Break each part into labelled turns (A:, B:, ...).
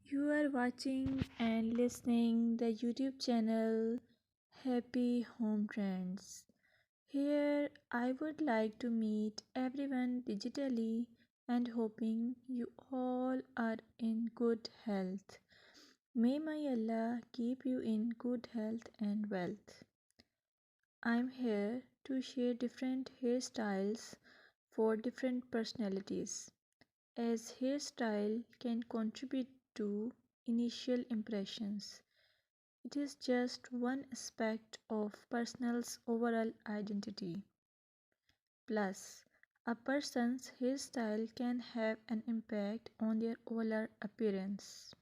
A: You are watching and listening the YouTube channel Happy Home Trends. Here I would like to meet everyone digitally and hoping you all are in good health. May my Allah keep you in good health and wealth. I'm here to share different hairstyles for different personalities, as hairstyle can contribute to initial impressions. It is just one aspect of person's overall identity. Plus, a person's hairstyle can have an impact on their overall appearance.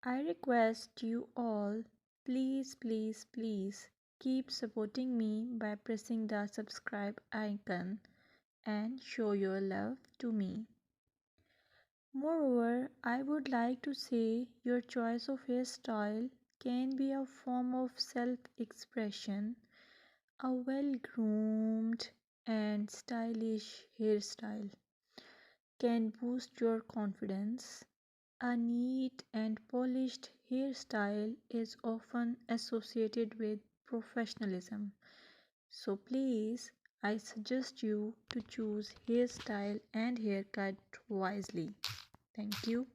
A: I request you all, please keep supporting me by pressing the subscribe icon and show your love to me. Moreover, I would like to say your choice of hairstyle can be a form of self expression. A well groomed and stylish hairstyle can boost your confidence. A neat and polished hairstyle is often associated with professionalism. So please, I suggest you to choose hairstyle and haircut wisely. Thank you.